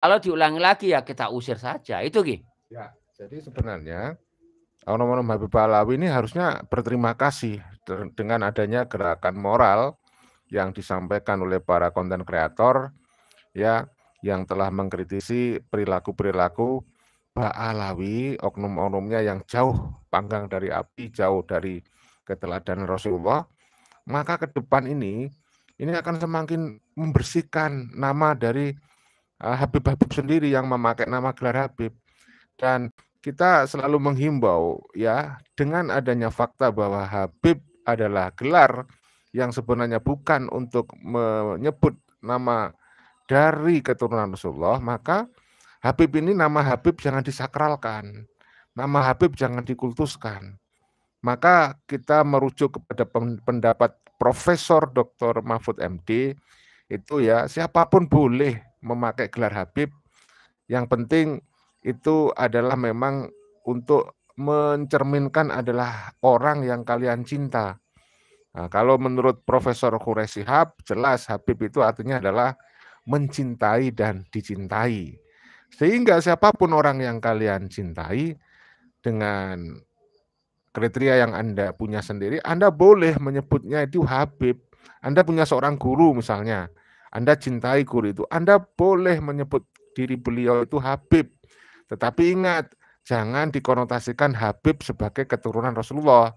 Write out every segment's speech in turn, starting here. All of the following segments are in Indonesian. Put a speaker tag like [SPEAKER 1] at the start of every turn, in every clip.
[SPEAKER 1] Kalau diulangi lagi ya kita usir saja. Itu Ki.
[SPEAKER 2] Ya, jadi sebenarnya Almarhum Habib Alawi ini harusnya berterima kasih dengan adanya gerakan moral yang disampaikan oleh para konten kreator ya yang telah mengkritisi perilaku-perilaku Pak Alawi, oknum-oknumnya yang jauh panggang dari api, jauh dari keteladanan Rasulullah, maka ke depan ini akan semakin membersihkan nama dari Habib-Habib sendiri yang memakai nama gelar Habib. Dan kita selalu menghimbau ya dengan adanya fakta bahwa Habib adalah gelar yang sebenarnya bukan untuk menyebut nama dari keturunan Rasulullah, maka Habib ini nama Habib jangan disakralkan. Nama Habib jangan dikultuskan. Maka kita merujuk kepada pendapat Profesor Dr. Mahfud MD itu ya siapapun boleh memakai gelar Habib. Yang penting itu adalah memang untuk mencerminkan adalah orang yang kalian cinta. Nah, kalau menurut Profesor Quraish Shihab, jelas Habib itu artinya adalah mencintai dan dicintai. Sehingga siapapun orang yang kalian cintai dengan kriteria yang Anda punya sendiri, Anda boleh menyebutnya itu Habib. Anda punya seorang guru misalnya, Anda cintai guru itu, Anda boleh menyebut diri beliau itu Habib. Tetapi ingat, jangan dikonotasikan Habib sebagai keturunan Rasulullah.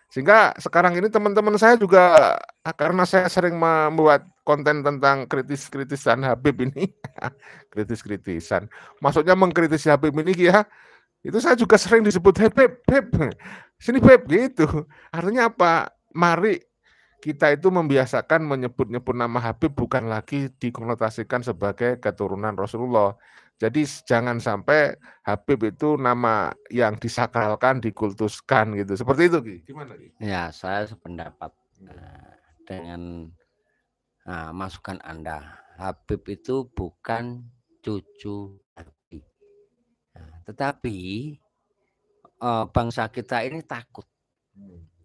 [SPEAKER 2] Sehingga sekarang ini teman-teman saya juga karena saya sering membuat konten tentang kritis-kritisan Habib ini, kritis-kritisan. Maksudnya mengkritisi Habib ini ya, itu saya juga sering disebut Habib, Habib. Sini Habib gitu. Artinya apa? Mari kita itu membiasakan menyebut-nyebut nama Habib bukan lagi dikonotasikan sebagai keturunan Rasulullah. Jadi jangan sampai Habib itu nama yang disakralkan, dikultuskan gitu. Seperti itu, Ki. Gimana, Ki?
[SPEAKER 1] Ya, saya sependapat dengan masukan Anda. Habib itu bukan cucu Nabi. Tetapi bangsa kita ini takut.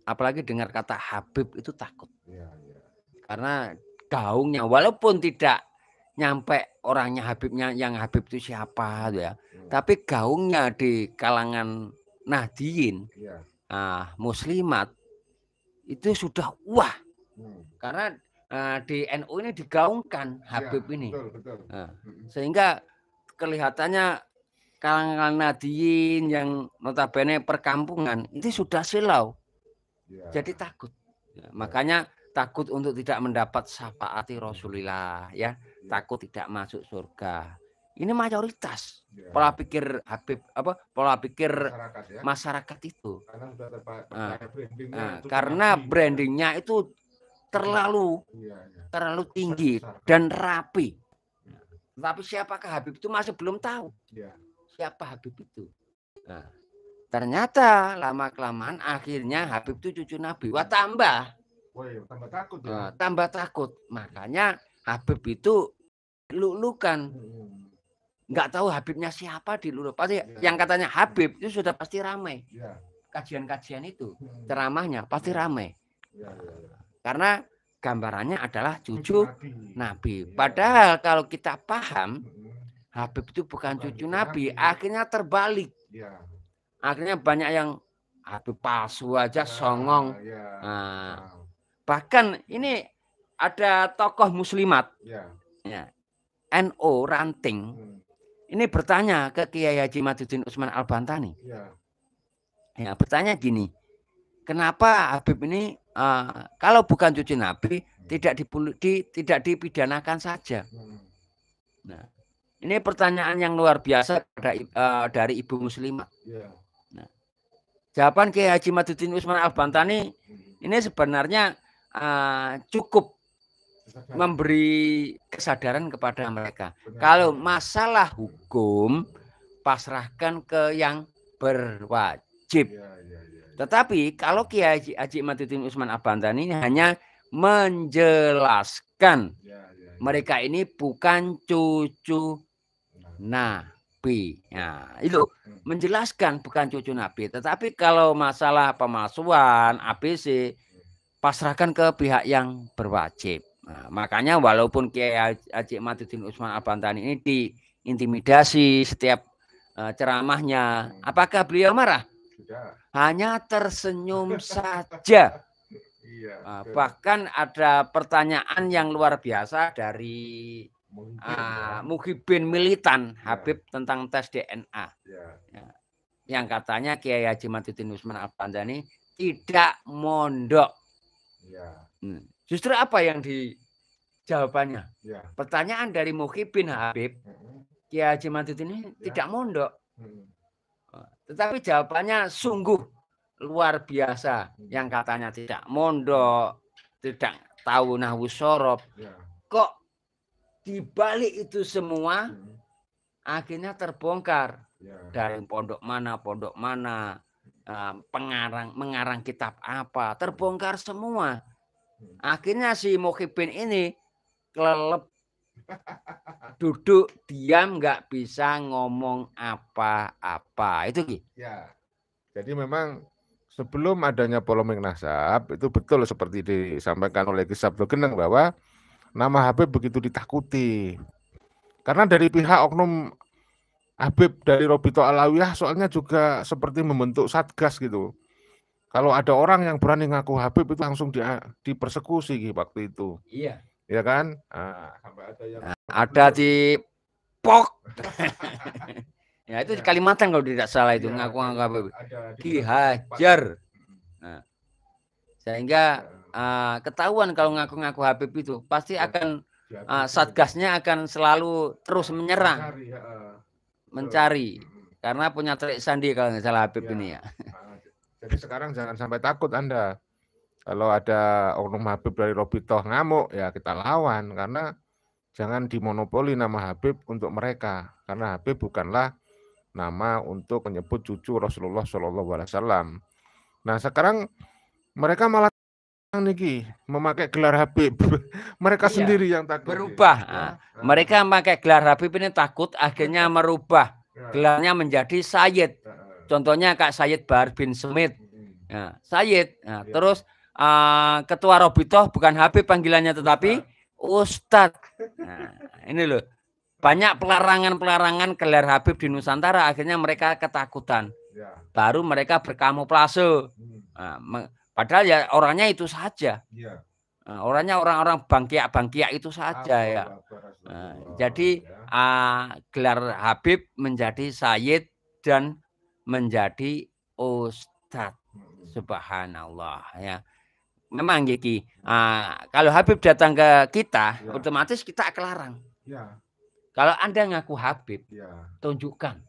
[SPEAKER 1] Apalagi dengar kata Habib itu takut. Karena gaungnya walaupun tidak nyampe orangnya Habibnya, yang Habib itu siapa ya. Tapi gaungnya di kalangan Nahdiyin, muslimat itu sudah wah. Karena di NU ini digaungkan Habib ini. Sehingga kelihatannya kalangan Nahdiyin yang notabene perkampungan itu sudah silau. Jadi takut. Makanya takut untuk tidak mendapat syafaati Rasulullah ya, takut tidak masuk surga. Ini mayoritas pola pikir Habib pola pikir masyarakat itu. Karena brandingnya itu terlalu tinggi dan rapi. Tapi siapakah Habib itu masih belum tahu. Siapa Habib itu? Ternyata lama-kelamaan akhirnya Habib itu cucu Nabi. Wah tambah takut ya. Tambah takut. Makanya Habib itu lulukan. Nggak tahu Habibnya siapa dilulukan. Pasti yang katanya Habib itu sudah pasti ramai. Kajian-kajian itu ceramahnya pasti ramai. Karena gambarannya adalah cucu Nabi. Padahal kalau kita paham Habib itu bukan cucu Nabi, akhirnya terbalik. Akhirnya banyak yang Habib palsu aja songong. Bahkan ini ada tokoh muslimat NU Ranting. Ini bertanya ke Kiai Haji Maduddin Utsman Al-Bantani. Ya, bertanya gini, kenapa Habib ini kalau bukan cucu Nabi tidak dipidanakan saja? Nah, ini pertanyaan yang luar biasa dari ibu muslimat. Nah, jawaban Kiai Haji Maduddin Utsman Al-Bantani ini sebenarnya cukup memberi kesadaran kepada mereka. Kalau masalah hukum pasrahkan ke yang berwajib. Tetapi kalau Kiai Haji Maduddin Utsman Al-Bantani ini hanya menjelaskan mereka ini bukan cucu Nabi. Nah, itu menjelaskan bukan cucu Nabi. Tetapi kalau masalah pemalsuan ABC pasrahkan ke pihak yang berwajib. Nah, makanya walaupun Kiai Haji Maduddin Utsman Al-Bantani ini intimidasi setiap ceramahnya. Apakah beliau marah?
[SPEAKER 2] Tidak.
[SPEAKER 1] Hanya tersenyum saja.
[SPEAKER 2] Iya,
[SPEAKER 1] Bahkan ada pertanyaan yang luar biasa dari Muhyiddin Militan Habib tentang tes DNA. Yang katanya Kiai Haji Matuddin Usman Al-Bandani tidak mondok. Justru apa yang jawabannya? Pertanyaan dari Muhyiddin Habib, Kiai Haji Matuddin ini tidak mondok. Tetapi jawabannya sungguh luar biasa. Yang katanya tidak mondok, tidak tahu nahwu shorof. Kok dibalik itu semua akhirnya terbongkar. Dari pondok mana, mengarang kitab apa, terbongkar semua. Akhirnya si Muhyiddin ini kelelep, duduk diam, nggak bisa ngomong apa-apa. Itu Ki.
[SPEAKER 2] Ya. Jadi memang sebelum adanya polemik nasab itu betul seperti disampaikan oleh Ki Sabdo Geneng bahwa nama Habib begitu ditakuti. Karena dari pihak oknum Habib dari Robito Alawiyah soalnya juga seperti membentuk satgas gitu. Kalau ada orang yang berani ngaku Habib itu langsung dipersekusi gitu waktu itu.
[SPEAKER 1] Iya.
[SPEAKER 2] Ya kan?
[SPEAKER 1] Sampai ada di pok. Ya itu di Kalimantan kalau tidak salah itu ngaku-ngaku Habib. Dihajar. Nah, sehingga ketahuan kalau ngaku-ngaku Habib itu pasti akan satgasnya akan selalu terus menyerang. Mencari karena punya trik sandi kalau nggak salah Habib ini ya.
[SPEAKER 2] Jadi sekarang jangan sampai takut Anda. Kalau ada oknum Habib dari Robito ngamuk ya kita lawan, karena jangan dimonopoli nama Habib untuk mereka, karena Habib bukanlah nama untuk menyebut cucu Rasulullah SAW. Nah sekarang mereka malah niki memakai gelar Habib. Mereka sendiri yang takut.
[SPEAKER 1] Berubah. Mereka memakai gelar Habib ini takut, akhirnya merubah gelarnya menjadi Sayyid. Contohnya Kak Sayyid Bahar bin Smith. Sayyid. Terus ketua Robitoh bukan Habib panggilannya tetapi Ustadz. Ini loh. Banyak pelarangan-pelarangan gelar Habib di Nusantara, akhirnya mereka ketakutan. Baru mereka berkamuflase. Padahal ya orangnya itu saja. Orangnya orang-orang bangkiak itu saja ya. Jadi gelar Habib menjadi Sayyid dan menjadi Ustadz. Subhanallah ya. Memang Giki, kalau Habib datang ke kita, otomatis kita akan larang. Kalau Anda ngaku Habib, tunjukkan.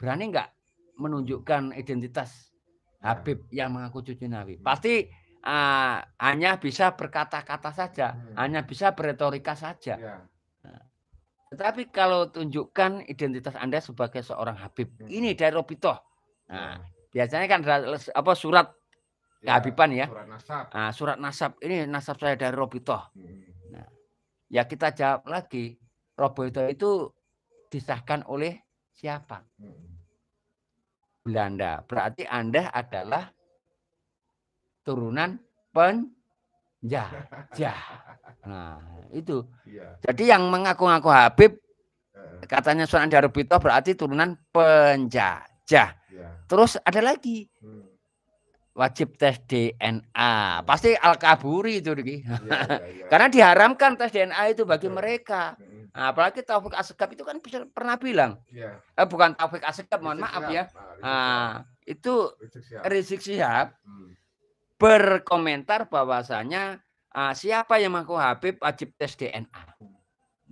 [SPEAKER 1] Berani nggak menunjukkan identitas Habib yang mengaku cucu Nabi? Pasti hanya bisa berkata-kata saja, hanya bisa berretorika saja. Tetapi kalau tunjukkan identitas Anda sebagai seorang Habib, ini dari Robitoh. Biasanya kan apa surat kehabiban ya. Surat nasab. Ini nasab saya dari Robitoh. Ya kita jawab lagi, Robitoh itu disahkan oleh siapa? Belanda. Berarti Anda adalah turunan penjajah. Nah, itu. Jadi yang mengaku-ngaku Habib, katanya Sunan dari Robitoh berarti turunan penjajah. Terus ada lagi. Wajib tes DNA. Pasti Al-Kaburi itu. Karena diharamkan tes DNA itu bagi mereka. Nah, apalagi Taufik Asegaf itu kan pernah bilang. Bukan Taufik Asegaf, mohon maaf ya. Itu Rizik Syihab berkomentar bahwasanya siapa yang mengaku Habib wajib tes DNA.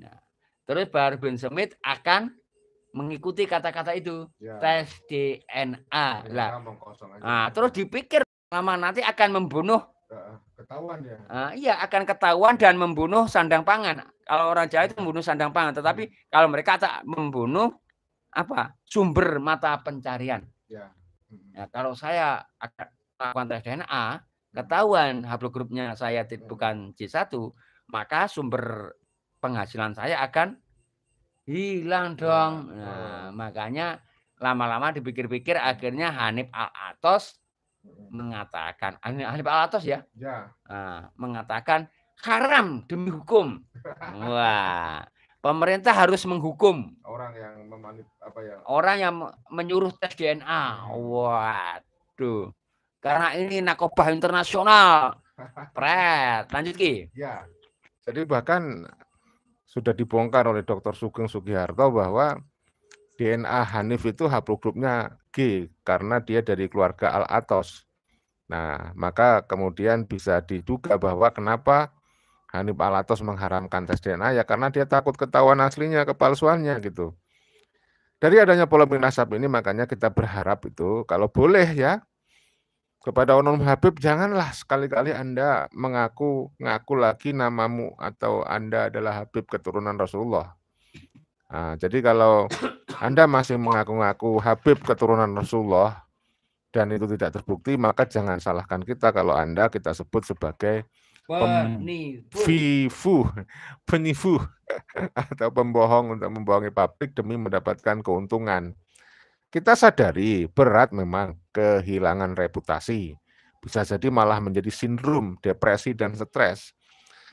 [SPEAKER 1] Nah, terus Bahar bin Smith akan mengikuti kata-kata itu, tes DNA lah. Terus dipikir lama nanti akan membunuh,
[SPEAKER 2] ketahuan ya.
[SPEAKER 1] Iya akan ketahuan dan membunuh sandang pangan. Kalau orang Jawa itu membunuh sandang pangan, tetapi kalau mereka tak membunuh apa sumber mata pencarian. Ya, kalau saya akan melakukan tes DNA, ketahuan haplogrupnya saya bukan C1, maka sumber penghasilan saya akan hilang dong. Nah, makanya lama-lama dipikir-pikir akhirnya Hanif Al-Athos mengatakan, Hanif Al-Athos ya, mengatakan haram demi hukum. Wah, Pemerintah harus menghukum
[SPEAKER 2] orang yang
[SPEAKER 1] orang yang menyuruh tes DNA. Waduh. Karena ini narkoba internasional. Pret, lanjut Ki.
[SPEAKER 2] Ya. Jadi bahkan sudah dibongkar oleh Dr. Sugeng Sugiharto bahwa DNA Hanif itu haplogrupnya G karena dia dari keluarga Al-Atos. Nah, maka kemudian bisa diduga bahwa kenapa Hanif Al-Atos mengharamkan tes DNA ya karena dia takut ketahuan aslinya, kepalsuannya gitu. Dari adanya polemik nasab ini makanya kita berharap itu kalau boleh ya kepada Onum Habib janganlah sekali-kali Anda ngaku lagi namamu atau Anda adalah Habib keturunan Rasulullah. Nah, jadi kalau Anda masih mengaku-ngaku Habib keturunan Rasulullah dan itu tidak terbukti, maka jangan salahkan kita kalau Anda kita sebut sebagai penipu atau pembohong untuk membohongi publik demi mendapatkan keuntungan. Kita sadari berat memang kehilangan reputasi. Bisa jadi malah menjadi sindrom, depresi, dan stres.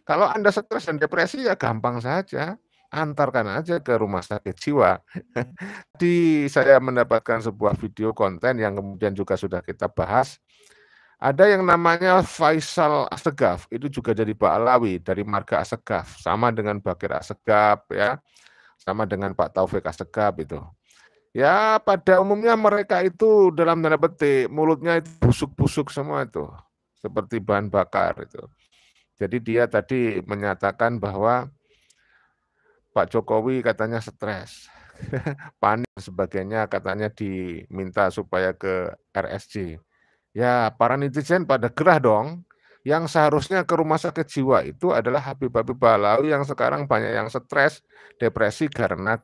[SPEAKER 2] Kalau Anda stres dan depresi ya gampang saja. Antarkan aja ke rumah sakit jiwa. Di saya mendapatkan sebuah video konten yang kemudian juga sudah kita bahas. Ada yang namanya Faisal Assegaf, itu juga dari Ba'alawi, dari marga Assegaf. Sama dengan Bakir Assegaf, ya. Sama dengan Pak Taufik Assegaf itu. Ya pada umumnya mereka itu dalam tanda petik mulutnya itu busuk-busuk semua itu seperti bahan bakar itu. Jadi dia tadi menyatakan bahwa Pak Jokowi katanya stres, panik sebagainya katanya diminta supaya ke RSJ. Ya para netizen pada gerah dong. Yang seharusnya ke rumah sakit jiwa itu adalah Habib-Habib Ba'alawi yang sekarang banyak yang stres, depresi gara-gara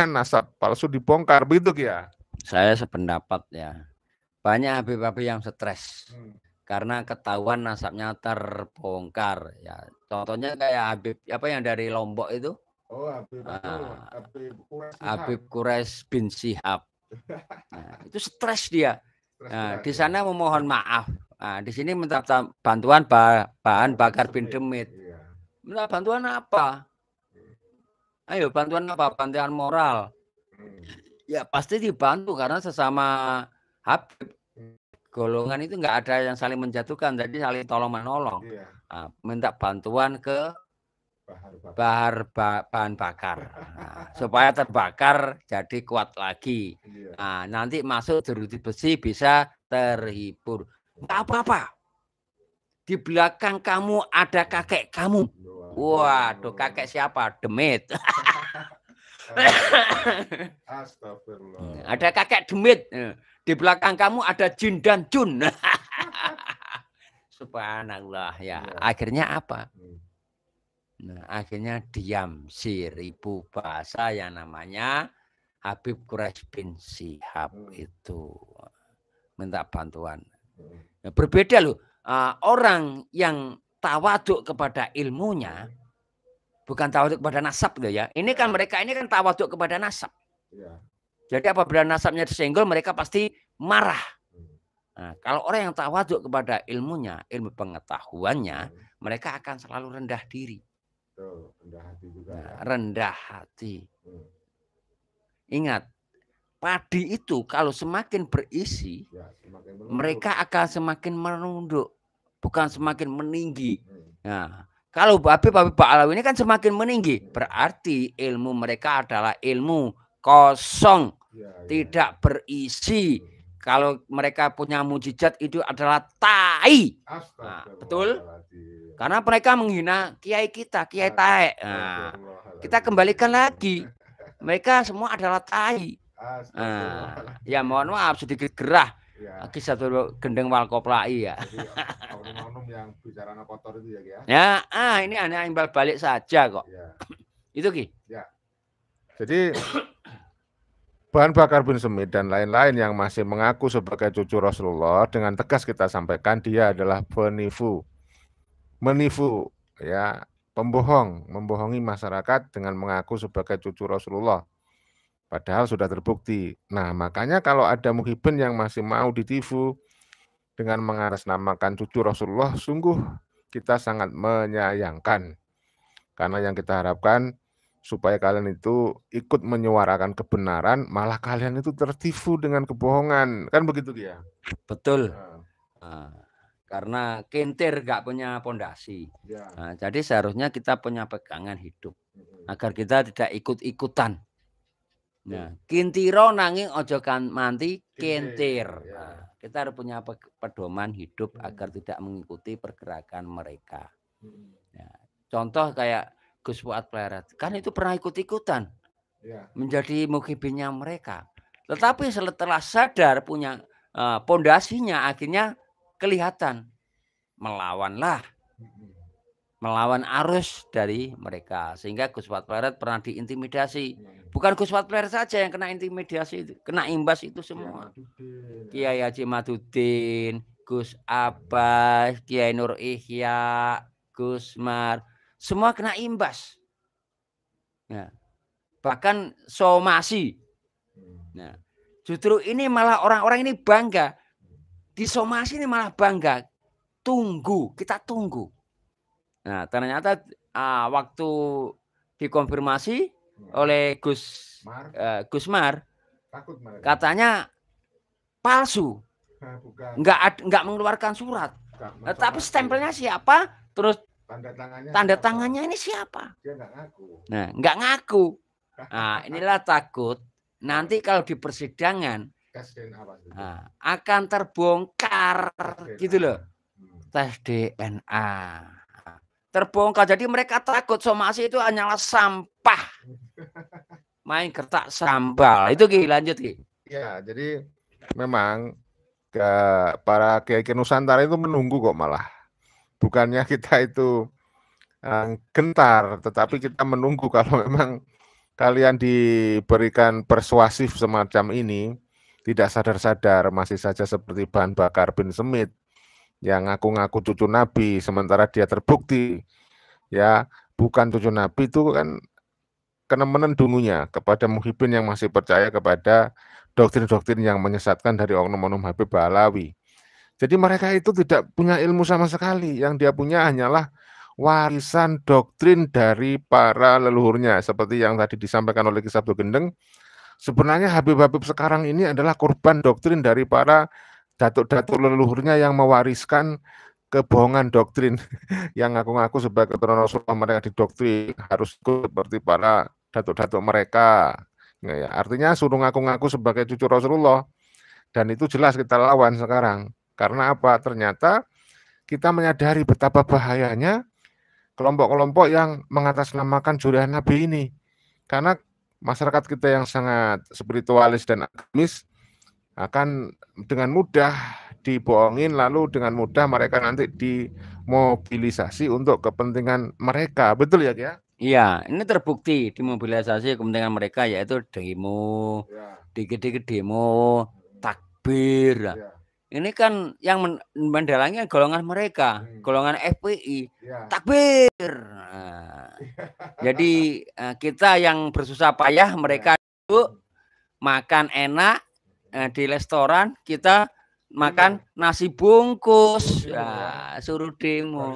[SPEAKER 2] nasab palsu dibongkar, begitu ya?
[SPEAKER 1] Saya sependapat ya. Banyak Habib-Habib yang stres karena ketahuan nasabnya terbongkar ya. Contohnya kayak Habib apa yang dari Lombok itu?
[SPEAKER 2] Oh,
[SPEAKER 1] Habib Quraisy bin Syihab. Nah, itu stres dia. Nah, di sana memohon maaf. Nah, di sini minta bantuan bahan bakar bin demit. Minta bantuan apa? Ayo bantuan apa? Bantuan moral. Ya pasti dibantu karena sesama Habib golongan itu nggak ada yang saling menjatuhkan, jadi saling tolong menolong. Nah, minta bantuan ke bahan bakar supaya terbakar jadi kuat lagi. Nah, nanti masuk jeruji besi bisa terhibur. Nggak apa-apa. Di belakang kamu ada kakek kamu. Waduh, kakek siapa? Demit. Ada kakek demit. Di belakang kamu ada jin dan jun. Subhanallah ya. Akhirnya apa? Nah, akhirnya diam 1000 bahasa yang namanya Habib Quraisy bin Syihab itu minta bantuan. Nah, berbeda loh. Orang yang tawaduk kepada ilmunya bukan tawaduk kepada nasab loh ya. Ini kan mereka ini kan tawaduk kepada nasab. Jadi apabila nasabnya disenggol mereka pasti marah. Nah, kalau orang yang tawaduk kepada ilmunya, ilmu pengetahuannya, mereka akan selalu rendah diri.
[SPEAKER 2] Rendah hati juga.
[SPEAKER 1] Nah, rendah hati. Ingat, padi itu kalau semakin berisi, mereka akan semakin menunduk, bukan semakin meninggi. Nah, kalau Habib Ba'alawi ini kan semakin meninggi, berarti ilmu mereka adalah ilmu kosong, tidak berisi. Kalau mereka punya mujizat itu adalah tai. Nah, betul? Karena mereka menghina kiai kita, kiai tai. Nah, kita kembalikan lagi. Mereka semua adalah tai. Nah, ya mohon maaf sedikit gerah. Lagi satu gendeng walkoplai ya.
[SPEAKER 2] Oknum yang bicara kotor itu ya.
[SPEAKER 1] Ya, ini hanya imbal balik saja kok. Itu Ki.
[SPEAKER 2] Ya. Jadi bahan bakar bin Semit dan lain-lain yang masih mengaku sebagai cucu Rasulullah dengan tegas kita sampaikan dia adalah penipu, menipu, ya, pembohong, membohongi masyarakat dengan mengaku sebagai cucu Rasulullah. Padahal sudah terbukti. Nah, makanya kalau ada muhibin yang masih mau ditipu dengan mengatasnamakan cucu Rasulullah, sungguh kita sangat menyayangkan. Karena yang kita harapkan supaya kalian itu ikut menyuarakan kebenaran, malah kalian itu tertipu dengan kebohongan. Kan begitu dia.
[SPEAKER 1] Betul. Karena kintir gak punya pondasi. Nah, jadi seharusnya kita punya pegangan hidup agar kita tidak ikut-ikutan. Nah, kintiro nanging ojo kan manti kintir. Nah, kita harus punya pedoman hidup agar tidak mengikuti pergerakan mereka. Nah, contoh kayak Gus Fuad Pleret, kan itu pernah ikut-ikutan menjadi mukhibinnya mereka. Tetapi setelah sadar punya pondasinya, akhirnya kelihatan melawan arus dari mereka, sehingga Gus Fuad Pleret pernah diintimidasi. Bukan Gus Fuad Pleret saja yang kena intimidasi, itu kena imbas itu semua. Kiai Haji Maduddin, Gus Abbas, Kiai Nur Ihya, Gus Mar, semua kena imbas. Nah, bahkan somasi. Nah, justru ini malah orang-orang ini bangga. Di somasi ini malah bangga. Kita tunggu. Nah, ternyata waktu dikonfirmasi oleh Gus Mar, katanya palsu, nggak mengeluarkan surat. Tapi stempelnya siapa? Terus tanda tangannya ini siapa? Nah, nggak ngaku. Nah, inilah takut nanti kalau di persidangan akan terbongkar gitu loh. Tes DNA terbongkar, jadi mereka takut somasi itu hanyalah sampah, main kertak sambal. Itu Ki, lanjut Ki.
[SPEAKER 2] Ya, jadi memang para kiai Nusantara itu menunggu kok, malah bukannya kita itu gentar, tetapi kita menunggu. Kalau memang kalian diberikan persuasif semacam ini, tidak sadar-sadar masih saja seperti bahan bakar bin Semit yang ngaku-ngaku cucu Nabi, sementara dia terbukti ya bukan cucu Nabi, itu kan kenemenen dungunya kepada muhibin yang masih percaya kepada doktrin-doktrin yang menyesatkan dari oknum-oknum Habib Ba'alawi. Jadi mereka itu tidak punya ilmu sama sekali, yang dia punya hanyalah warisan doktrin dari para leluhurnya. Seperti yang tadi disampaikan oleh Ki Sabdo Gendeng, sebenarnya Habib-Habib sekarang ini adalah korban doktrin dari para datuk-datuk leluhurnya yang mewariskan kebohongan doktrin yang ngaku-ngaku sebagai keturunan Rasulullah. Mereka didoktrin harus seperti para datuk-datuk mereka. Ya, artinya suruh ngaku-ngaku sebagai cucu Rasulullah, dan itu jelas kita lawan sekarang. Karena apa? Ternyata kita menyadari betapa bahayanya kelompok-kelompok yang mengatasnamakan zuriat Nabi ini. Karena masyarakat kita yang sangat spiritualis dan agamis akan dengan mudah dibohongin, lalu dengan mudah mereka nanti dimobilisasi untuk kepentingan mereka. Betul ya, Kia?
[SPEAKER 1] Iya, ini terbukti dimobilisasi kepentingan mereka, yaitu demo, dikit-dikit demo, takbir. Ini kan yang mendalangi golongan mereka, golongan FPI, takbir. Nah, jadi kita yang bersusah payah, mereka duduk makan enak di restoran, kita makan nasi bungkus, ya, suruh demo.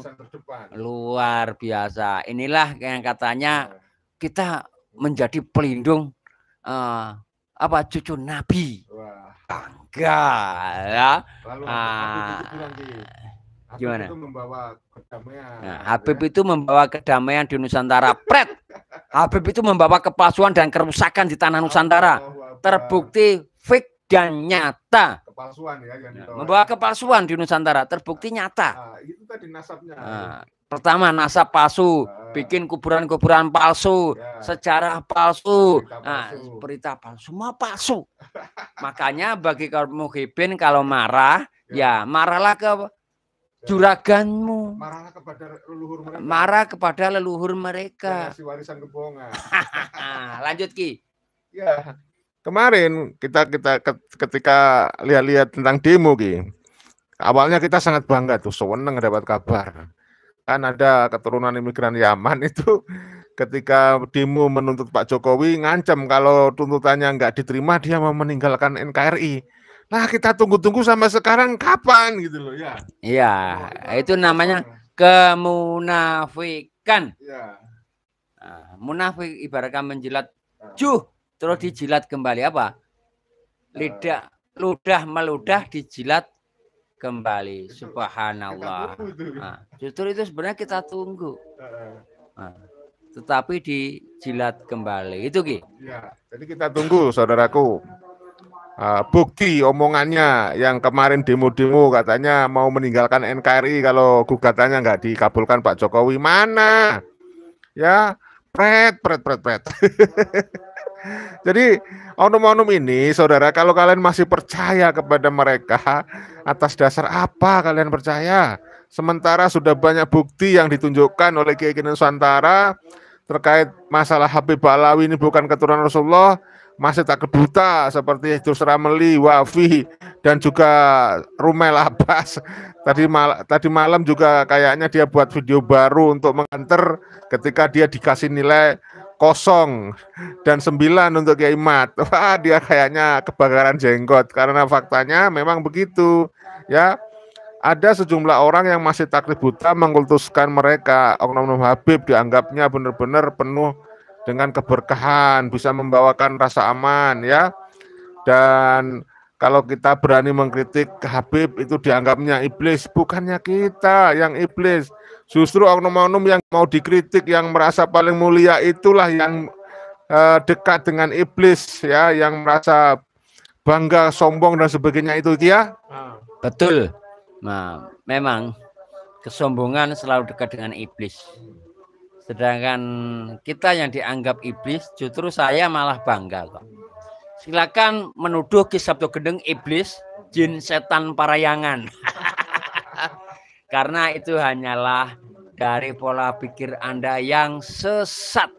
[SPEAKER 1] Luar biasa. Inilah yang katanya kita menjadi pelindung cucu Nabi. Bangga ya.
[SPEAKER 2] Lalu
[SPEAKER 1] gimana?
[SPEAKER 2] Itu membawa kedamaian.
[SPEAKER 1] Nah, Habib itu membawa kedamaian di Nusantara. Pret. Habib itu membawa kepalsuan dan kerusakan di tanah Nusantara. Terbukti fake dan nyata.
[SPEAKER 2] Kepalsuan ya,
[SPEAKER 1] membawa kepalsuan di Nusantara, terbukti nyata.
[SPEAKER 2] Itu tadi nasabnya.
[SPEAKER 1] Pertama, nasab palsu, bikin kuburan-kuburan palsu, sejarah palsu, berita palsu, semua palsu. Makanya bagi kaum muhibin kalau marah, ya marahlah ke juraganmu, marah kepada leluhur mereka.
[SPEAKER 2] Si warisan kebohongan.
[SPEAKER 1] Lanjut Ki.
[SPEAKER 2] Ya, kemarin kita ketika lihat tentang demo Ki, awalnya kita sangat bangga tuh, seneng dapat kabar. Kan ada keturunan imigran Yaman itu ketika demo menuntut Pak Jokowi ngancam kalau tuntutannya nggak diterima dia mau meninggalkan NKRI. Nah kita tunggu-tunggu sampai sekarang kapan gitu loh ya.
[SPEAKER 1] Iya, itu namanya kemunafikan.
[SPEAKER 2] Ya.
[SPEAKER 1] Munafik ibaratkan menjilat terus dijilat kembali apa? Ludah meludah dijilat kembali. Subhanallah. Justru itu sebenarnya kita tunggu. Tetapi dijilat kembali. Itu Ki.
[SPEAKER 2] Ya, jadi kita tunggu saudaraku. Bukti omongannya yang kemarin demo-demo katanya mau meninggalkan NKRI kalau gugatannya nggak dikabulkan Pak Jokowi, mana? Ya, pret. Jadi oknum-oknum ini, saudara, kalau kalian masih percaya kepada mereka, atas dasar apa kalian percaya? Sementara sudah banyak bukti yang ditunjukkan oleh Kiai Nusantara terkait masalah Habib Ba'alawi ini bukan keturunan Rasulullah, masih tak kebuta seperti Idrus Ramli, Wafi, dan juga Rumel Abbas. Tadi malam juga kayaknya dia buat video baru untuk mengantar ketika dia dikasih nilai 0 dan 9 untuk Kiai Mat. Wah, dia kayaknya kebakaran jenggot karena faktanya memang begitu, ya. Ada sejumlah orang yang masih taklid buta mengkultuskan mereka. Oknum Habib dianggapnya benar-benar penuh dengan keberkahan, bisa membawakan rasa aman, ya. Dan kalau kita berani mengkritik Habib itu dianggapnya iblis. Bukannya kita yang iblis. Justru oknum-oknum yang mau dikritik, yang merasa paling mulia itulah yang dekat dengan iblis, ya, yang merasa bangga, sombong dan sebagainya itu, ya.
[SPEAKER 1] Betul. Nah, memang kesombongan selalu dekat dengan iblis. Sedangkan kita yang dianggap iblis, justru saya malah bangga kok. Silakan menuduh Ki Sabto Gendeng iblis, jin, setan, parayangan. Karena itu hanyalah dari pola pikir Anda yang sesat.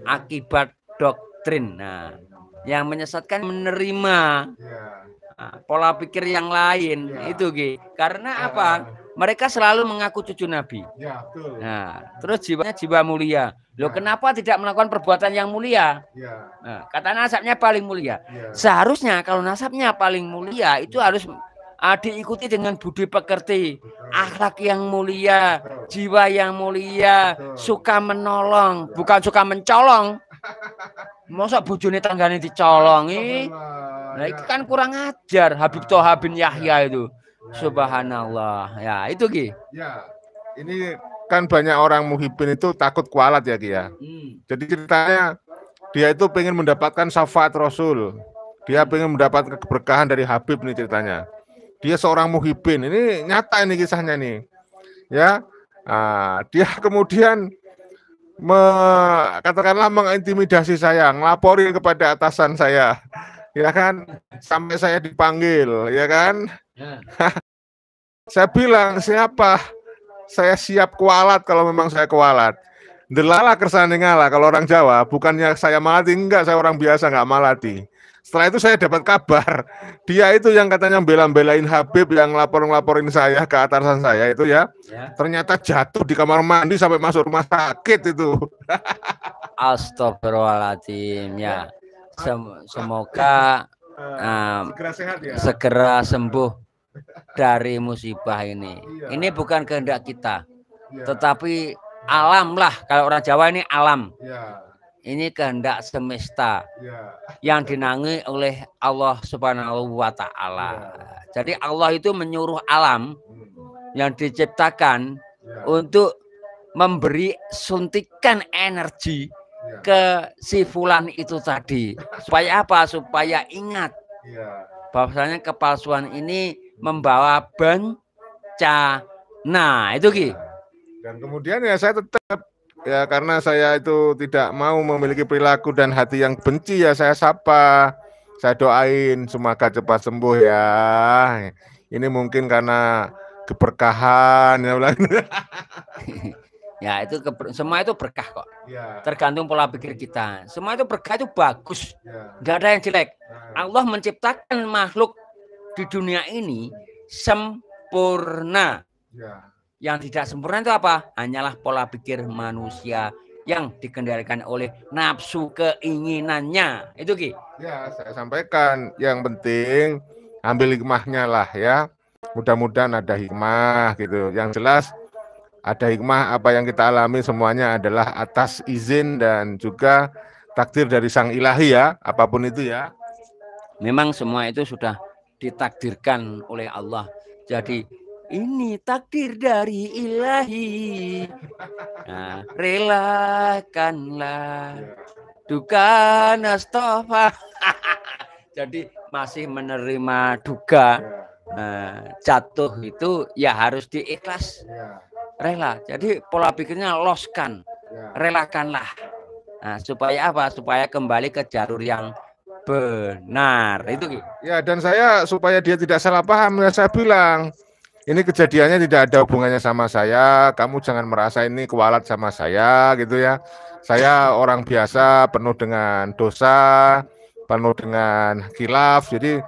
[SPEAKER 1] Akibat doktrin. Nah, yang menyesatkan menerima pola pikir yang lain, itu Ki. Karena apa? Mereka selalu mengaku cucu Nabi. Nah, terus jiwanya jiwa mulia. Loh, kenapa tidak melakukan perbuatan yang mulia? Nah, kata nasabnya paling mulia. Seharusnya kalau nasabnya paling mulia itu harus diikuti dengan budi pekerti, akhlak yang mulia, jiwa yang mulia, suka menolong, bukan suka mencolong. Masa bojone tanggane dicolongi? Nah, itu kan kurang ajar. Habib Toha bin Yahya itu. Subhanallah. Ya, itu Ki.
[SPEAKER 2] Ya, ini kan banyak orang muhibin itu takut kualat ya Ki ya. Jadi ceritanya dia itu pengen mendapatkan syafaat Rasul. Dia pengen mendapatkan keberkahan dari Habib nih ceritanya. Dia seorang muhibin. Ini nyata ini kisahnya nih. Ya. Dia kemudian katakanlah mengintimidasi saya, ngelaporin kepada atasan saya, ya kan, sampai saya dipanggil, ya kan. Saya bilang, siapa? Saya siap kualat kalau memang saya kualat. Delala kersane ngalah kalau orang Jawa, bukannya saya malati, enggak, saya orang biasa enggak malati. Setelah itu saya dapat kabar, dia itu yang katanya bela-belain Habib, yang laporin saya ke atasan saya itu ya. Ternyata jatuh di kamar mandi sampai masuk rumah sakit itu.
[SPEAKER 1] Astagfirullahaladzim, ya. Semoga
[SPEAKER 2] segera sehat ya.
[SPEAKER 1] Segera sembuh dari musibah ini. Ini bukan kehendak kita, tetapi alam lah. Kalau orang Jawa ini alam. Ini kehendak semesta yang dinangi oleh Allah Subhanahu wa Ta'ala. Jadi Allah itu menyuruh alam yang diciptakan untuk memberi suntikan energi ke si fulan itu tadi. Supaya apa? Supaya ingat bahwasanya kepalsuan ini membawa bencana. Itu Ki.
[SPEAKER 2] Dan kemudian ya saya tetap, ya karena saya itu tidak mau memiliki perilaku dan hati yang benci, ya saya sapa, saya doain semoga cepat sembuh ya. Ini mungkin karena keberkahan ya.
[SPEAKER 1] Ya itu semua itu berkah kok. Tergantung pola pikir kita. Semua itu berkah, itu bagus. Nggak ada yang jelek. Allah menciptakan makhluk di dunia ini sempurna. Yang tidak sempurna itu apa? Hanyalah pola pikir manusia yang dikendalikan oleh nafsu keinginannya. Itu Ki.
[SPEAKER 2] Ya, saya sampaikan. Yang penting ambil hikmahnya lah ya. Mudah-mudahan ada hikmah gitu. Yang jelas ada hikmah, apa yang kita alami semuanya adalah atas izin dan juga takdir dari Sang Ilahi ya, apapun itu ya.
[SPEAKER 1] Memang semua itu sudah ditakdirkan oleh Allah. Jadi ini takdir dari Ilahi. Nah, relakanlah duka nastofa. Jadi masih menerima duka. Jatuh itu ya harus diikhlas, rela. Jadi pola pikirnya loskan, relakanlah. Nah, supaya apa? Supaya kembali ke jalur yang benar. Itu.
[SPEAKER 2] Ya, dan saya supaya dia tidak salah paham, ya saya bilang ini kejadiannya tidak ada hubungannya sama saya. Kamu jangan merasa ini kualat sama saya gitu ya. Saya orang biasa, penuh dengan dosa, penuh dengan khilaf. Jadi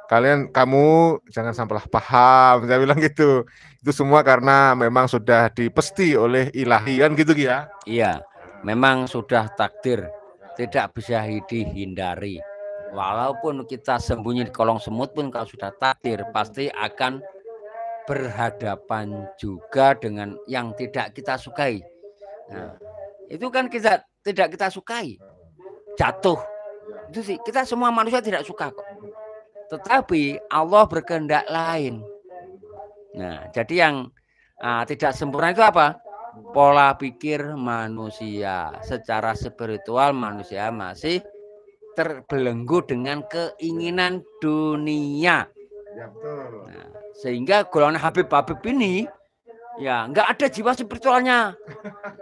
[SPEAKER 2] kamu jangan sampailah paham, saya bilang gitu. Itu semua karena memang sudah dipesti oleh Ilahi kan gitu ya.
[SPEAKER 1] Iya, memang sudah takdir, tidak bisa dihindari. Walaupun kita sembunyi di kolong semut pun kalau sudah takdir pasti akan berhadapan juga dengan yang tidak kita sukai. Nah, itu kan kita tidak kita sukai. Jatuh. Itu sih kita semua manusia tidak suka kok. Tetapi Allah berkehendak lain. Nah, jadi yang tidak sempurna itu apa? Pola pikir manusia. Secara spiritual manusia masih terbelenggu dengan keinginan dunia.
[SPEAKER 2] Ya, betul.
[SPEAKER 1] Nah, sehingga golongan Habib-Habib ini ya nggak ada jiwa spiritualnya.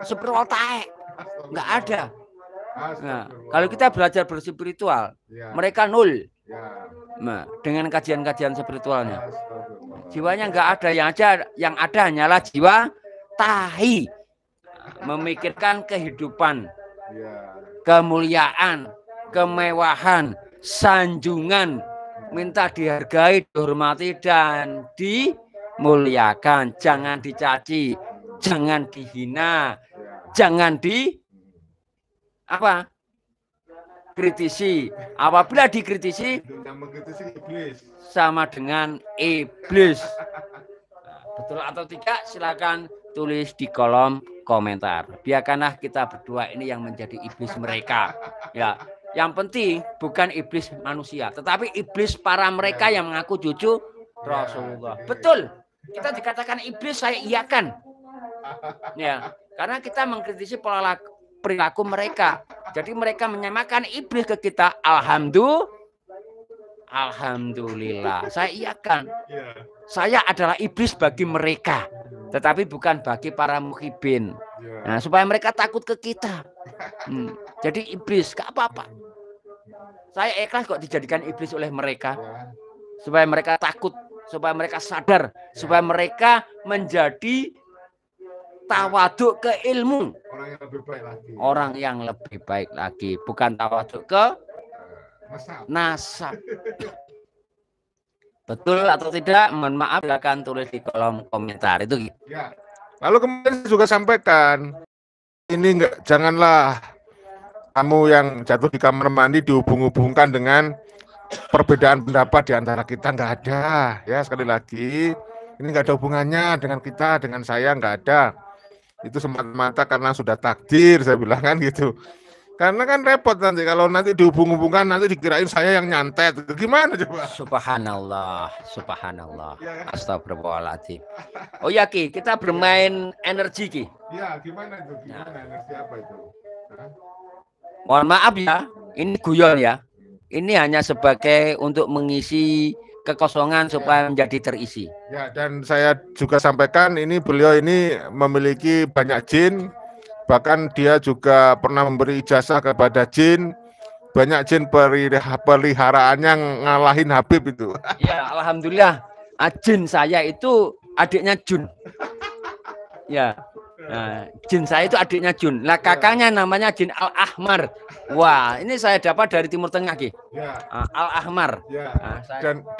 [SPEAKER 1] Spiritual taek. Nggak ada. Nah, kalau kita belajar berspiritual, mereka nol. Nah, dengan kajian-kajian spiritualnya, jiwanya nggak ada, yang ada hanyalah jiwa tahi, memikirkan kehidupan, kemuliaan, kemewahan, sanjungan, minta dihargai, dihormati dan dimuliakan, jangan dicaci, jangan dihina, jangan kritisi. Apabila dikritisi sama dengan iblis. Betul atau tidak silakan tulis di kolom komentar. Biarkanlah kita berdua ini yang menjadi iblis mereka. Ya, yang penting bukan iblis manusia, tetapi iblis para mereka yang mengaku cucu Rasulullah. Betul. Kita dikatakan iblis, saya iyakan. Ya, karena kita mengkritisi pola perilaku mereka. Jadi mereka menyamakan iblis ke kita. Alhamdulillah. Saya iyakan. Saya adalah iblis bagi mereka. Tetapi bukan bagi para muhibin. Nah, supaya mereka takut ke kita. Jadi iblis, gak apa-apa. Saya ikhlas kok dijadikan iblis oleh mereka. Supaya mereka takut. Supaya mereka sadar. Supaya mereka menjadi tawaduk ke ilmu. Orang yang lebih baik lagi. Bukan tawaduk ke nasab. Betul atau tidak? Mohon maaf, silakan tulis di kolom komentar. Itu.
[SPEAKER 2] Ya. Lalu kemudian juga sampaikan, ini janganlah kamu yang jatuh di kamar mandi dihubung-hubungkan dengan perbedaan pendapat di antara kita. Nggak ada. Ya, sekali lagi, ini nggak ada hubungannya dengan kita, dengan saya, nggak ada. Itu semata-mata karena sudah takdir, saya bilang kan gitu. Karena kan repot nanti kalau nanti dihubung-hubungkan, nanti dikirain saya yang nyantet. Gimana coba?
[SPEAKER 1] Subhanallah, subhanallah. Astagfirullahaladzim. Oh ya Ki, kita bermain energi Ki.
[SPEAKER 2] Ya, gimana itu? Gimana energi apa itu?
[SPEAKER 1] Mohon maaf ya, ini guyon ya. Ini hanya sebagai untuk mengisi kekosongan supaya menjadi terisi.
[SPEAKER 2] Ya, dan saya juga sampaikan ini beliau ini memiliki banyak jin, bahkan dia juga pernah memberi ijazah kepada jin, banyak jin peliharaannya ngalahin Habib itu.
[SPEAKER 1] Ya, alhamdulillah, jin saya itu adiknya Jun. Ya. Nah, jin saya itu adiknya Jun. Lah kakaknya namanya Jin Al-Ahmar. Wah, ini saya dapat dari Timur Tengah Ki.
[SPEAKER 2] Ya.
[SPEAKER 1] Al-Ahmar.
[SPEAKER 2] Ya.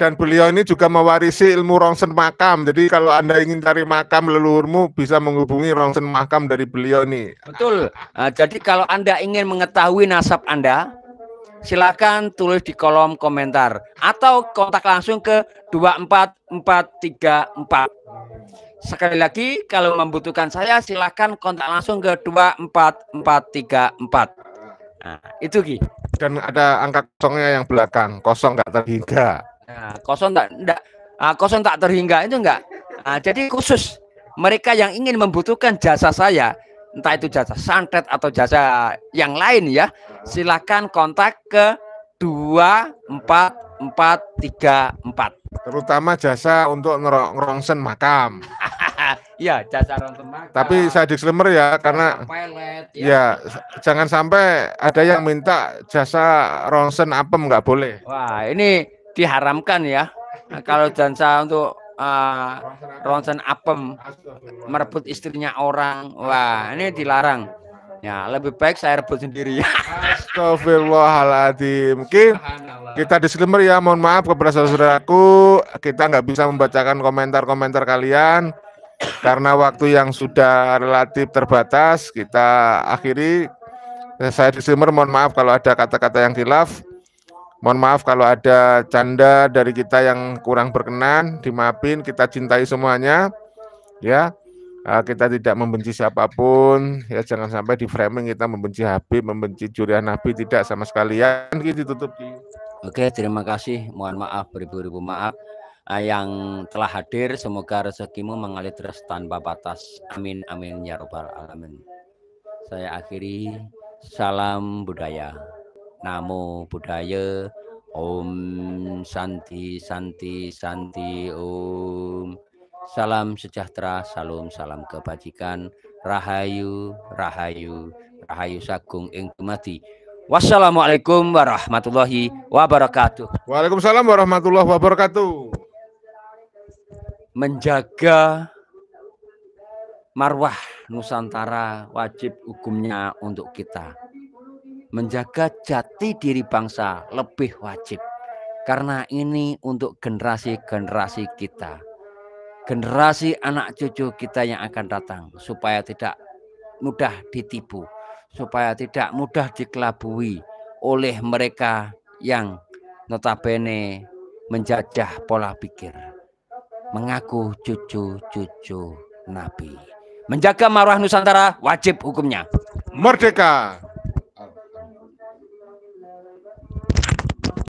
[SPEAKER 2] Dan beliau ini juga mewarisi ilmu rongsen makam. Jadi kalau Anda ingin cari makam leluhurmu bisa menghubungi rongsen makam dari beliau ini.
[SPEAKER 1] Betul. Jadi kalau Anda ingin mengetahui nasab Anda, silakan tulis di kolom komentar atau kontak langsung ke 24434. Sekali lagi, kalau membutuhkan saya silahkan kontak langsung ke 24434. Nah, itu Ki.
[SPEAKER 2] Dan ada angka kosongnya yang belakang, kosong nggak terhingga.
[SPEAKER 1] Nah, kosong tak terhingga itu enggak. Nah, jadi khusus mereka yang ingin membutuhkan jasa saya, entah itu jasa santet atau jasa yang lain ya, silakan kontak ke 24434.
[SPEAKER 2] Terutama jasa untuk ngerongsen makam.
[SPEAKER 1] Ya, jasa rongsen makam.
[SPEAKER 2] Tapi saya disclaimer ya, karena
[SPEAKER 1] pelet,
[SPEAKER 2] ya jangan sampai ada yang minta jasa rongsen apem, nggak boleh.
[SPEAKER 1] Wah, ini diharamkan ya. Nah, kalau jasa untuk ronsen apem merebut istrinya orang, wah ini dilarang. Ya lebih baik saya rebut sendiri.
[SPEAKER 2] Astagfirullahaladzim. Mungkin kita disclaimer ya, mohon maaf kepada saudaraku, kita nggak bisa membacakan komentar-komentar kalian karena waktu yang sudah relatif terbatas. Kita akhiri. Saya disclaimer, mohon maaf kalau ada kata-kata yang khilaf. Mohon maaf kalau ada canda dari kita yang kurang berkenan, dimaafin, kita cintai semuanya. Ya, kita tidak membenci siapapun, ya jangan sampai di framing kita membenci Habib, membenci juriah Nabi, tidak sama sekali ya. Ditutup.
[SPEAKER 1] Oke, terima kasih. Mohon maaf, beribu-ribu maaf. Yang telah hadir, semoga rezekimu mengalir terus tanpa batas. Amin, amin, ya robbal alamin. Saya akhiri, salam budaya. Namo Buddhaya, Om Santi Santi Santi Om. Salam sejahtera, salam kebajikan, rahayu rahayu rahayu sagung ing dumadi. Wassalamualaikum warahmatullahi wabarakatuh.
[SPEAKER 2] Waalaikumsalam warahmatullahi wabarakatuh.
[SPEAKER 1] Menjaga marwah Nusantara wajib hukumnya untuk kita. Menjaga jati diri bangsa lebih wajib. Karena ini untuk generasi-generasi kita. Generasi anak cucu kita yang akan datang. Supaya tidak mudah ditipu. Supaya tidak mudah dikelabui oleh mereka yang notabene menjajah pola pikir. Mengaku cucu-cucu Nabi. Menjaga marwah Nusantara wajib hukumnya.
[SPEAKER 2] Merdeka.